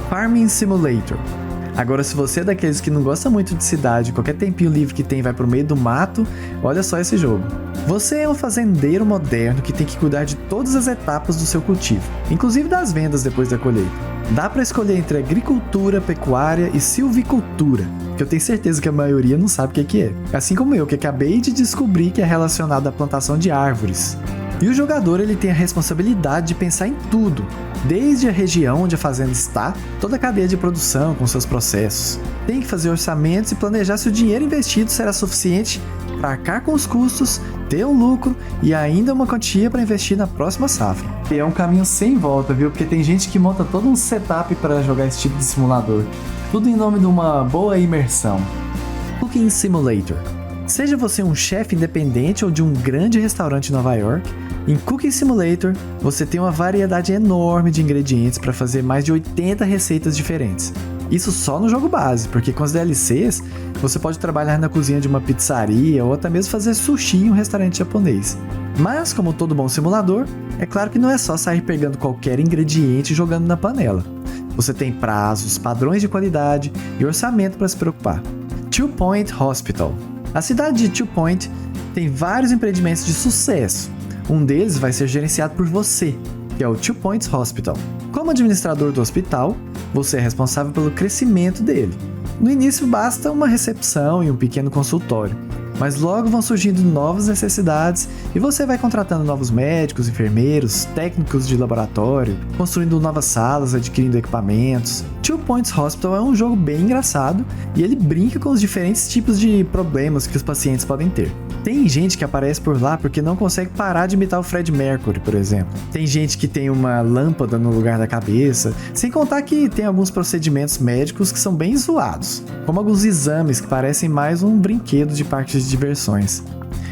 Farming Simulator. Agora, se você é daqueles que não gosta muito de cidade, qualquer tempinho livre que tem vai pro meio do mato, olha só esse jogo. Você é um fazendeiro moderno que tem que cuidar de todas as etapas do seu cultivo, inclusive das vendas depois da colheita. Dá para escolher entre agricultura, pecuária e silvicultura, que eu tenho certeza que a maioria não sabe o que é. Assim como eu, que acabei de descobrir que é relacionado à plantação de árvores. E o jogador ele tem a responsabilidade de pensar em tudo, desde a região onde a fazenda está, toda a cadeia de produção com seus processos. Tem que fazer orçamentos e planejar se o dinheiro investido será suficiente para arcar com os custos, ter um lucro e ainda uma quantia para investir na próxima safra. E é um caminho sem volta, viu? Porque tem gente que monta todo um setup para jogar esse tipo de simulador. Tudo em nome de uma boa imersão. Cooking Simulator. Seja você um chefe independente ou de um grande restaurante em Nova York, em Cooking Simulator você tem uma variedade enorme de ingredientes para fazer mais de 80 receitas diferentes. Isso só no jogo base, porque com as DLCs você pode trabalhar na cozinha de uma pizzaria ou até mesmo fazer sushi em um restaurante japonês. Mas, como todo bom simulador, é claro que não é só sair pegando qualquer ingrediente e jogando na panela. Você tem prazos, padrões de qualidade e orçamento para se preocupar. Two Point Hospital. A cidade de Two Point tem vários empreendimentos de sucesso. Um deles vai ser gerenciado por você, que é o Two Points Hospital. Como administrador do hospital, você é responsável pelo crescimento dele. No início basta uma recepção e um pequeno consultório, mas logo vão surgindo novas necessidades e você vai contratando novos médicos, enfermeiros, técnicos de laboratório, construindo novas salas, adquirindo equipamentos. Two Points Hospital é um jogo bem engraçado e ele brinca com os diferentes tipos de problemas que os pacientes podem ter. Tem gente que aparece por lá porque não consegue parar de imitar o Fred Mercury, por exemplo. Tem gente que tem uma lâmpada no lugar da cabeça, sem contar que tem alguns procedimentos médicos que são bem zoados, como alguns exames que parecem mais um brinquedo de parques de diversões.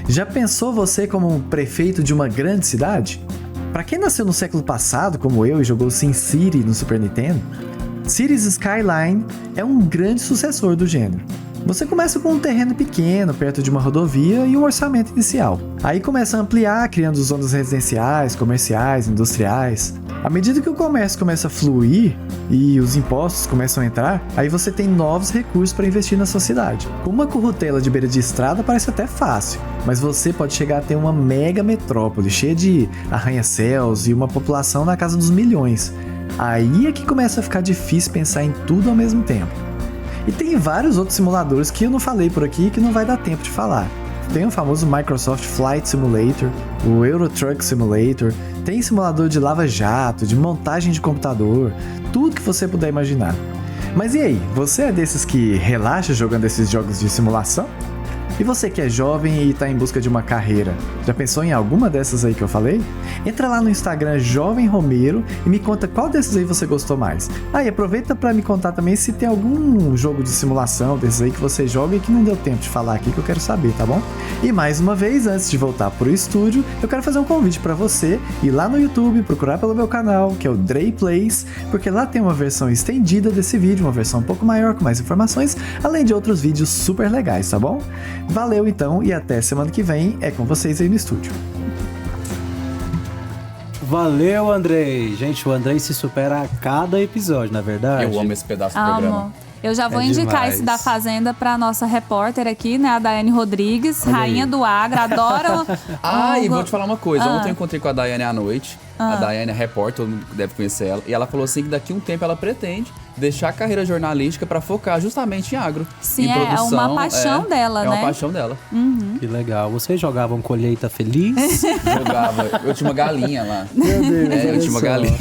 Já pensou você como um prefeito de uma grande cidade? Para quem nasceu no século passado, como eu, e jogou SimCity no Super Nintendo, Cities Skyline é um grande sucessor do gênero. Você começa com um terreno pequeno, perto de uma rodovia e um orçamento inicial. Aí começa a ampliar, criando zonas residenciais, comerciais, industriais. À medida que o comércio começa a fluir e os impostos começam a entrar, aí você tem novos recursos para investir na sua cidade. Uma currutela de beira de estrada parece até fácil, mas você pode chegar a ter uma mega metrópole cheia de arranha-céus e uma população na casa dos milhões. Aí é que começa a ficar difícil pensar em tudo ao mesmo tempo. E tem vários outros simuladores que eu não falei por aqui que não vai dar tempo de falar. Tem o famoso Microsoft Flight Simulator, o Euro Truck Simulator, tem simulador de lava-jato, de montagem de computador, tudo que você puder imaginar. Mas e aí, você é desses que relaxa jogando esses jogos de simulação? E você que é jovem e está em busca de uma carreira, já pensou em alguma dessas aí que eu falei? Entra lá no Instagram Jovem Romero e me conta qual desses aí você gostou mais. E aproveita para me contar também se tem algum jogo de simulação desses aí que você joga e que não deu tempo de falar aqui, que eu quero saber, tá bom? E mais uma vez, antes de voltar pro estúdio, eu quero fazer um convite para você ir lá no YouTube, procurar pelo meu canal, que é o Dre Plays, porque lá tem uma versão estendida desse vídeo, uma versão um pouco maior, com mais informações, além de outros vídeos super legais, tá bom? Valeu então e até semana que vem, é com vocês aí no estúdio. Valeu, Andrei! Gente, o Andrei se supera a cada episódio, na verdade. Eu amo esse pedaço do programa. Eu já vou indicar demais. esse da Fazenda pra nossa repórter aqui, né? A Daiane Rodrigues, Olha rainha aí. do Agra, adora... E vou te falar uma coisa. Ontem eu encontrei com a Daiane à noite. A Daiane é repórter, todo mundo deve conhecer ela. E ela falou assim que daqui a um tempo ela pretende deixar a carreira jornalística para focar justamente em agro. Sim, em produção, é uma paixão dela, né? É uma paixão dela. Que legal. Vocês jogavam Colheita Feliz? Jogava. Eu tinha uma galinha lá. Meu Deus, Eu olha tinha uma só. galinha.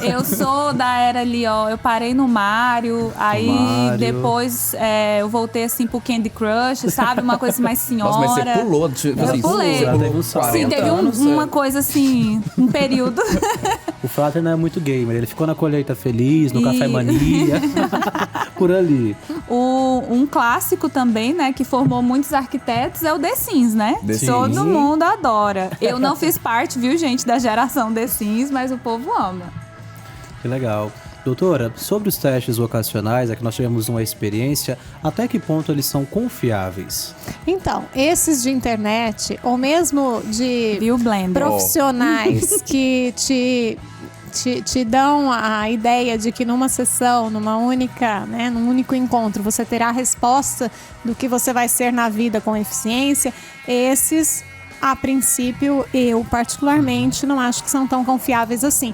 Eu sou da era ali, ó. Eu parei no Mario, aí Mario. depois eu voltei assim pro Candy Crush, sabe? Uma coisa mais senhora. Nossa, mas você pulou. Tipo, Eu assim, pulei. Você Teve pulou um salto. 40 Sim, teve anos, uma coisa assim, um período. O Frater não é muito gamer, ele ficou na Colheita Feliz, no Café E- Mania, por ali. Um clássico também, né, que formou muitos arquitetos é o The Sims, né? The Sims. Todo mundo adora. Eu não fiz parte, viu, gente, da geração The Sims, mas o povo ama. Que legal. Doutora, sobre os testes vocacionais, é que nós tivemos uma experiência, até que ponto eles são confiáveis? Então, esses de internet, ou mesmo de Viu, Blender? profissionais que te dão a ideia de que numa sessão, numa única, né, num único encontro, você terá a resposta do que você vai ser na vida com eficiência, esses, a princípio, eu particularmente não acho que são tão confiáveis assim.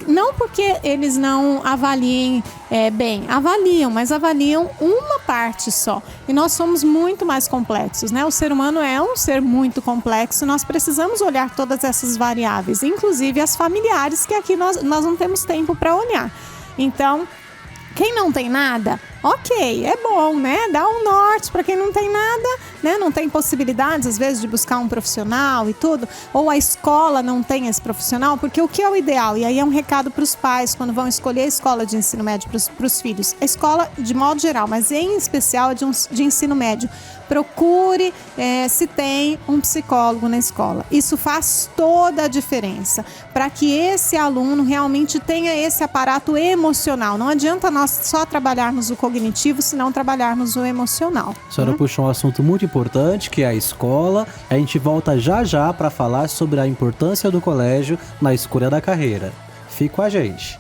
Não porque eles não avaliem bem, avaliam, mas avaliam uma parte só. E nós somos muito mais complexos, né? O ser humano é um ser muito complexo, nós precisamos olhar todas essas variáveis, inclusive as familiares, que aqui nós não temos tempo para olhar. Então, quem não tem nada, ok, é bom, né? Dá um norte para quem não tem nada, né? Não tem possibilidades, às vezes, de buscar um profissional e tudo. Ou a escola não tem esse profissional, porque o que é o ideal? E aí é um recado para os pais, quando vão escolher a escola de ensino médio para os filhos. A escola, de modo geral, mas em especial de ensino médio. Procure se tem um psicólogo na escola. Isso faz toda a diferença para que esse aluno realmente tenha esse aparato emocional. Não adianta nós só trabalharmos o cognitivo, se não trabalharmos o emocional. A senhora puxou um assunto muito importante, que é a escola. A gente volta já já para falar sobre a importância do colégio na escolha da carreira. Fique com a gente.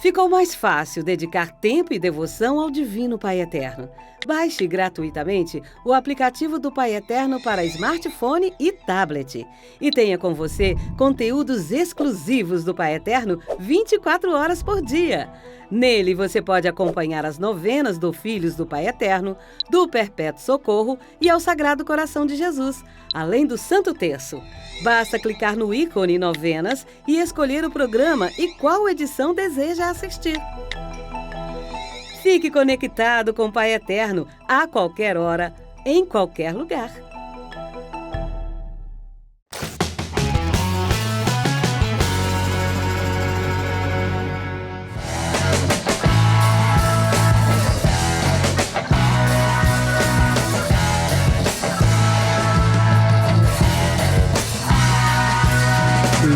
Ficou mais fácil dedicar tempo e devoção ao Divino Pai Eterno. Baixe gratuitamente o aplicativo do Pai Eterno para smartphone e tablet. E tenha com você conteúdos exclusivos do Pai Eterno 24 horas por dia. Nele você pode acompanhar as novenas do Filhos do Pai Eterno, do Perpétuo Socorro e ao Sagrado Coração de Jesus, além do Santo Terço. Basta clicar no ícone Novenas e escolher o programa e qual edição deseja assistir. Fique conectado com o Pai Eterno a qualquer hora, em qualquer lugar.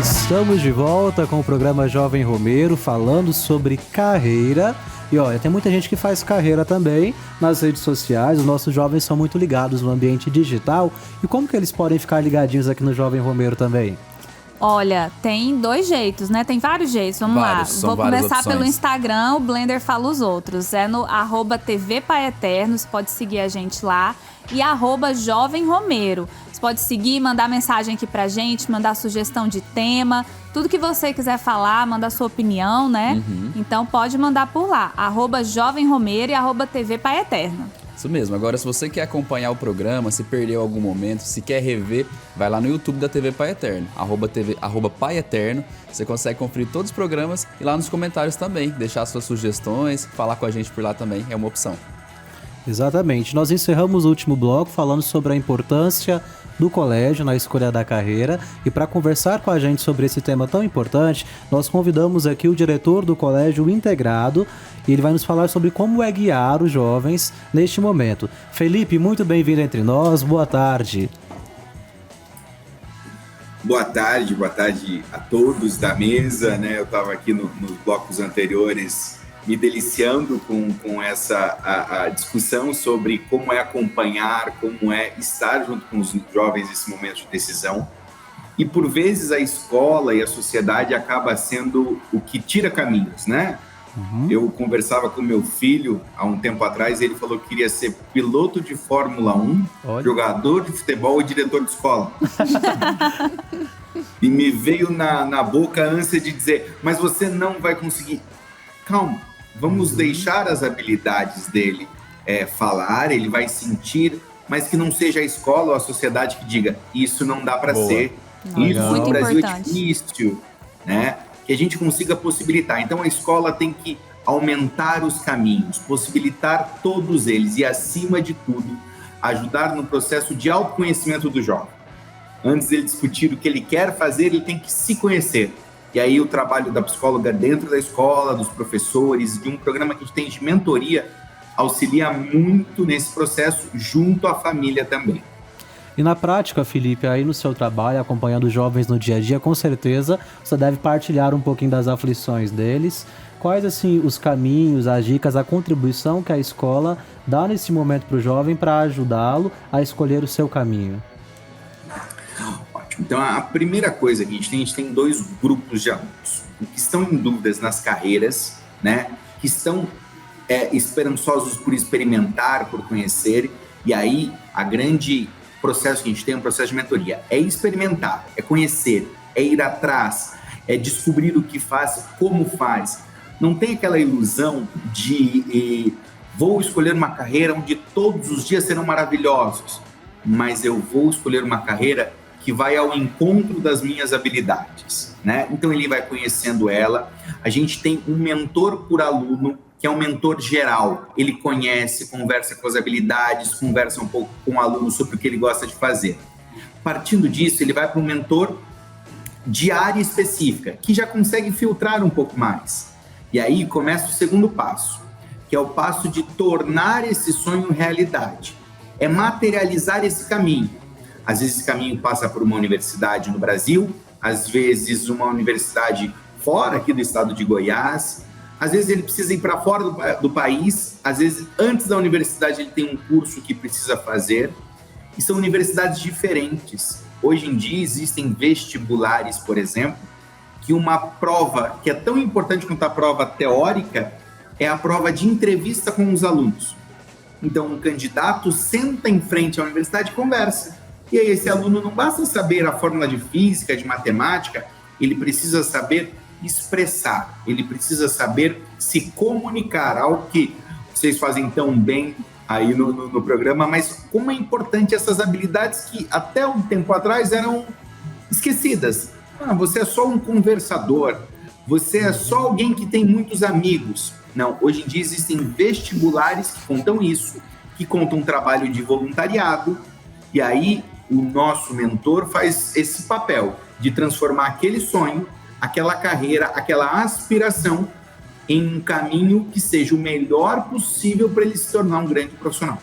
Estamos de volta com o programa Jovem Romeiro, falando sobre carreira. E olha, tem muita gente que faz carreira também nas redes sociais. Os nossos jovens são muito ligados no ambiente digital. E como que eles podem ficar ligadinhos aqui no Jovem Romeiro também? Olha, tem dois jeitos, né? Tem vários jeitos, vamos Vários, lá. são Vou várias começar opções. pelo Instagram, o Blender fala os outros. É no @TV Pai Eterno, você pode seguir a gente lá. E @Jovem Romeiro. Você pode seguir, mandar mensagem aqui pra gente, mandar sugestão de tema, tudo que você quiser falar, mandar sua opinião, né? Então pode mandar por lá, @Jovem Romeiro e @TV Pai Eterno. Isso mesmo. Agora, se você quer acompanhar o programa, se perdeu algum momento, se quer rever, vai lá no YouTube da TV Pai Eterno, @ Pai Eterno. Você consegue conferir todos os programas e lá nos comentários também, deixar suas sugestões, falar com a gente por lá também, é uma opção. Exatamente. Nós encerramos o último bloco falando sobre a importância do colégio na escolha da carreira. E para conversar com a gente sobre esse tema tão importante, nós convidamos aqui o diretor do Colégio Integrado e ele vai nos falar sobre como é guiar os jovens neste momento. Felipe, muito bem-vindo entre nós. Boa tarde. Boa tarde a todos da mesa, né? Eu estava aqui nos blocos anteriores me deliciando com essa a discussão sobre como é acompanhar, como é estar junto com os jovens nesse momento de decisão. E por vezes a escola e a sociedade acaba sendo o que tira caminhos, né? Eu conversava com meu filho há um tempo atrás, ele falou que queria ser piloto de Fórmula 1, jogador de futebol e diretor de escola. E me veio na boca a ânsia de dizer, mas você não vai conseguir. Calma, vamos deixar as habilidades dele falar, ele vai sentir, mas que não seja a escola ou a sociedade que diga, isso não dá para ser, isso no Brasil é difícil, né? Que a gente consiga possibilitar. Então a escola tem que aumentar os caminhos, possibilitar todos eles e, acima de tudo, ajudar no processo de autoconhecimento do jovem. Antes de ele discutir o que ele quer fazer, ele tem que se conhecer. E aí o trabalho da psicóloga dentro da escola, dos professores, de um programa que a gente tem de mentoria, auxilia muito nesse processo, junto à família também. E na prática, Felipe, aí no seu trabalho, acompanhando os jovens no dia a dia, com certeza você deve partilhar um pouquinho das aflições deles. Quais, assim, os caminhos, as dicas, a contribuição que a escola dá nesse momento para o jovem para ajudá-lo a escolher o seu caminho? Ótimo. Então, a primeira coisa que a gente tem 2 grupos de alunos que estão em dúvidas nas carreiras, né? Que estão esperançosos por experimentar, por conhecer. E aí, a grande processo que a gente tem é um processo de mentoria. É experimentar, é conhecer, é ir atrás, é descobrir o que faz, como faz. Não tem aquela ilusão de vou escolher uma carreira onde todos os dias serão maravilhosos, mas eu vou escolher uma carreira que vai ao encontro das minhas habilidades, né? Então ele vai conhecendo ela. A gente tem um mentor por aluno, que é um mentor geral. Ele conhece, conversa com as habilidades, conversa um pouco com o aluno sobre o que ele gosta de fazer. Partindo disso, ele vai para um mentor de área específica, que já consegue filtrar um pouco mais. E aí começa o segundo passo, que é o passo de tornar esse sonho realidade. É materializar esse caminho. Às vezes esse caminho passa por uma universidade no Brasil, às vezes uma universidade fora aqui do estado de Goiás, às vezes ele precisa ir para fora do país, às vezes antes da universidade ele tem um curso que precisa fazer, e são universidades diferentes. Hoje em dia existem vestibulares, por exemplo, que uma prova que é tão importante quanto a prova teórica é a prova de entrevista com os alunos. Então um candidato senta em frente à universidade e conversa. E aí esse aluno não basta saber a fórmula de física, de matemática, ele precisa saber expressar, ele precisa saber se comunicar, algo que vocês fazem tão bem aí no programa, mas como é importante essas habilidades que até um tempo atrás eram esquecidas. Você é só um conversador, você é só alguém que tem muitos amigos. Não, hoje em dia existem vestibulares que contam isso, que contam um trabalho de voluntariado, e aí o nosso mentor faz esse papel de transformar aquele sonho, aquela carreira, aquela aspiração em um caminho que seja o melhor possível para ele se tornar um grande profissional.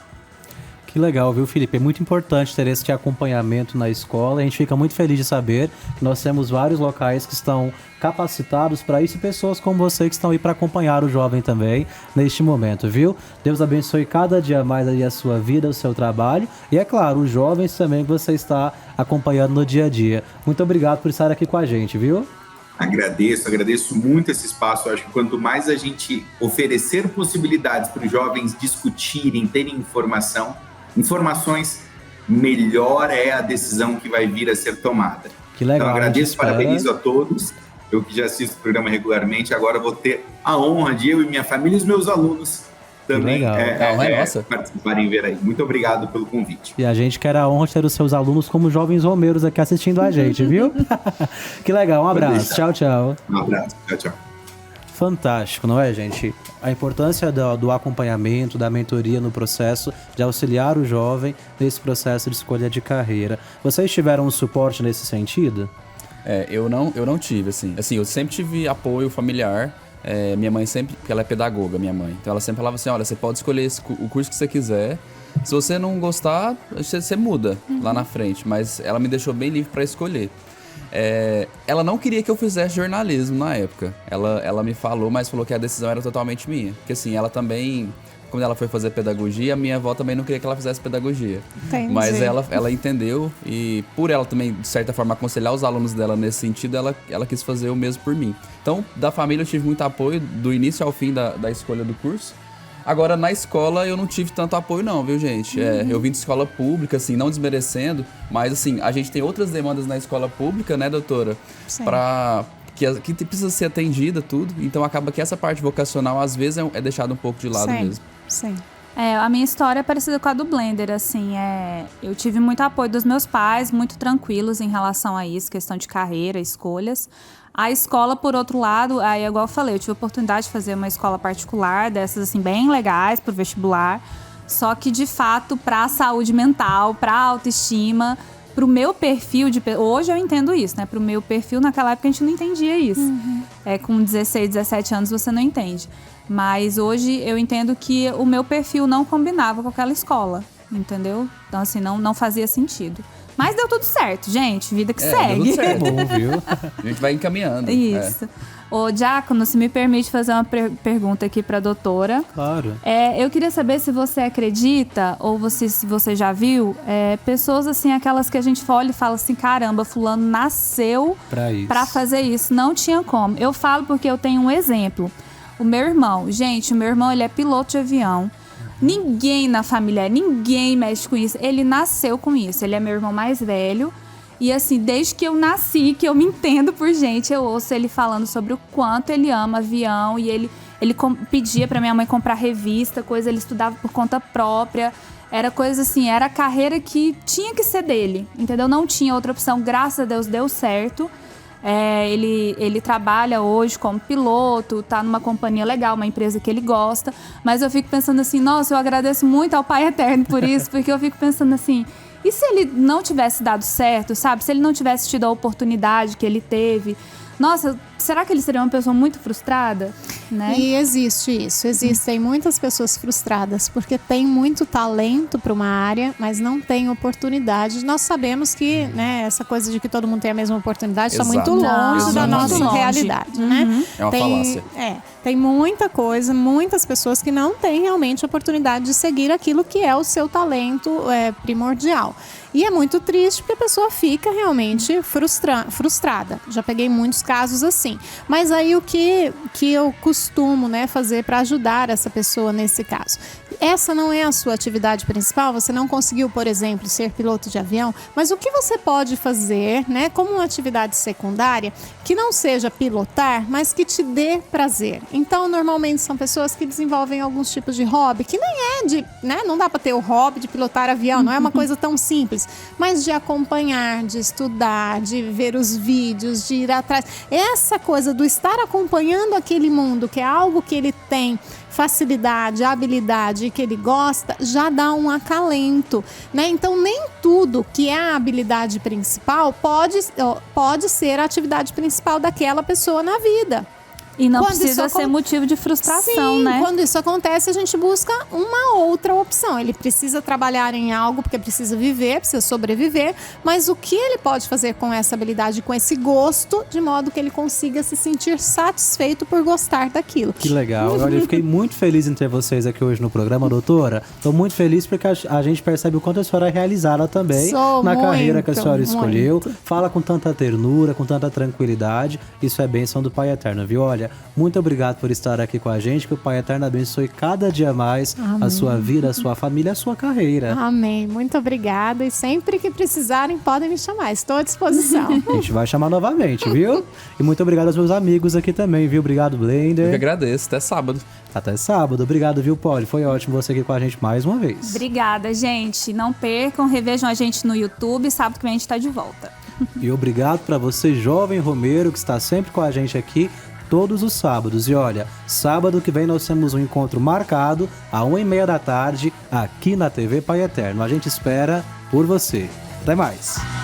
Que legal, viu, Felipe? É muito importante ter esse acompanhamento na escola. A gente fica muito feliz de saber que nós temos vários locais que estão capacitados para isso e pessoas como você que estão aí para acompanhar o jovem também neste momento, viu? Deus abençoe cada dia mais aí a sua vida, o seu trabalho e, é claro, os jovens também que você está acompanhando no dia a dia. Muito obrigado por estar aqui com a gente, viu? Agradeço muito esse espaço. Eu acho que quanto mais a gente oferecer possibilidades para os jovens discutirem, terem informações, melhor é a decisão que vai vir a ser tomada. Que legal. Então, agradeço, parabenizo a todos. Eu que já assisto o programa regularmente, agora vou ter a honra de eu e minha família e os meus alunos também participarem e ver aí. Muito obrigado pelo convite. E a gente quer a honra de ter os seus alunos como jovens romeiros aqui assistindo a gente, viu? Que legal, um abraço. Tchau, tchau. Um abraço, tchau. Fantástico, não é, gente? A importância do acompanhamento, da mentoria no processo de auxiliar o jovem nesse processo de escolha de carreira. Vocês tiveram um suporte nesse sentido? Eu não tive, assim. Eu sempre tive apoio familiar. Minha mãe sempre, porque ela é pedagoga, minha mãe. Então ela sempre falava assim, olha, você pode escolher o curso que você quiser. Se você não gostar, você muda lá na frente. Mas ela me deixou bem livre para escolher. Ela não queria que eu fizesse jornalismo na época. Ela me falou, mas falou que a decisão era totalmente minha. Porque assim, ela também quando ela foi fazer pedagogia, a minha avó também não queria que ela fizesse pedagogia. Entendi. Mas ela entendeu e por ela também, de certa forma, aconselhar os alunos dela nesse sentido, ela quis fazer o mesmo por mim. Então, da família eu tive muito apoio do início ao fim da escolha do curso. Agora, na escola, eu não tive tanto apoio não, viu, gente? Eu vim de escola pública, assim, não desmerecendo, mas, assim, a gente tem outras demandas na escola pública, né, doutora? Sim. Que precisa ser atendida, tudo. Então, acaba que essa parte vocacional, às vezes, é deixada um pouco de lado mesmo. Sim. A minha história é parecida com a do Blender, assim, eu tive muito apoio dos meus pais, muito tranquilos em relação a isso, questão de carreira, escolhas. A escola, por outro lado, aí igual eu falei, eu tive a oportunidade de fazer uma escola particular, dessas assim, bem legais pro vestibular, só que de fato pra saúde mental, pra autoestima, pro meu perfil hoje eu entendo isso, né? Pro meu perfil, naquela época a gente não entendia isso. Com 16, 17 anos você não entende. Mas hoje eu entendo que o meu perfil não combinava com aquela escola, entendeu? Então assim, não fazia sentido. Mas deu tudo certo, gente. Vida que segue. Deu tudo certo. Bom, viu? A gente vai encaminhando. Isso. Ô, Diácono, se me permite fazer uma pergunta aqui para a doutora. Claro. Eu queria saber se você acredita, ou se você já viu, pessoas assim, aquelas que a gente olha e fala assim, caramba, fulano nasceu para fazer isso. Não tinha como. Eu falo porque eu tenho um exemplo. O meu irmão, ele é piloto de avião. Ninguém na família, ninguém mexe com isso. Ele nasceu com isso. Ele é meu irmão mais velho. E assim, desde que eu nasci, que eu me entendo por gente, eu ouço ele falando sobre o quanto ele ama avião. E ele pedia pra minha mãe comprar revista, coisa, ele estudava por conta própria. Era coisa assim, era a carreira que tinha que ser dele, entendeu? Não tinha outra opção, graças a Deus deu certo. Ele trabalha hoje como piloto, tá numa companhia legal, uma empresa que ele gosta. Mas eu fico pensando assim, nossa, eu agradeço muito ao Pai Eterno por isso, porque eu fico pensando assim, e se ele não tivesse dado certo, sabe? Se ele não tivesse tido a oportunidade que ele teve, nossa, será que ele seria uma pessoa muito frustrada? Né? E existe isso. Existem muitas pessoas frustradas porque tem muito talento para uma área, mas não tem oportunidade. Nós sabemos que, né, essa coisa de que todo mundo tem a mesma oportunidade está muito longe da nossa realidade, né? É uma falácia. Tem muita coisa, muitas pessoas que não têm realmente a oportunidade de seguir aquilo que é o seu talento primordial. E é muito triste porque a pessoa fica realmente frustrada. Já peguei muitos casos assim. Mas aí o que eu costumo, né, fazer para ajudar essa pessoa nesse caso? Essa não é a sua atividade principal, você não conseguiu, por exemplo, ser piloto de avião, mas o que você pode fazer, né, como uma atividade secundária, que não seja pilotar, mas que te dê prazer. Então, normalmente são pessoas que desenvolvem alguns tipos de hobby, que nem é de, né, não dá para ter o hobby de pilotar avião, não é uma coisa tão simples, mas de acompanhar, de estudar, de ver os vídeos, de ir atrás. Essa coisa do estar acompanhando aquele mundo, que é algo que ele tem facilidade, habilidade que ele gosta, já dá um acalento, né? Então nem tudo que é a habilidade principal pode ser a atividade principal daquela pessoa na vida. E não precisa ser motivo de frustração, Sim, né? Quando isso acontece, a gente busca uma outra opção. Ele precisa trabalhar em algo porque precisa viver, precisa sobreviver, mas o que ele pode fazer com essa habilidade, com esse gosto, de modo que ele consiga se sentir satisfeito por gostar daquilo. Que legal. Olha, eu fiquei muito feliz em ter vocês aqui hoje no programa, doutora. Estou muito feliz porque a gente percebe o quanto a senhora é realizada também na carreira que a senhora escolheu. Muito. Fala com tanta ternura, com tanta tranquilidade. Isso é bênção do Pai Eterno, viu? Olha, muito obrigado por estar aqui com a gente, que o Pai Eterno abençoe cada dia mais a sua vida, a sua família, a sua carreira. Amém. Muito obrigada e sempre que precisarem podem me chamar, estou à disposição. A gente vai chamar novamente, viu? E muito obrigado aos meus amigos aqui também, viu? Obrigado, Blender. Eu que agradeço, até sábado. Até sábado. Obrigado, viu, Polly? Foi ótimo você aqui com a gente mais uma vez. Obrigada, gente. Não percam, revejam a gente no YouTube, sábado que vem a gente tá de volta. E obrigado para você, jovem Romero, que está sempre com a gente aqui todos os sábados. E olha, sábado que vem nós temos um encontro marcado às 1h30 da tarde aqui na TV Pai Eterno. A gente espera por você. Até mais!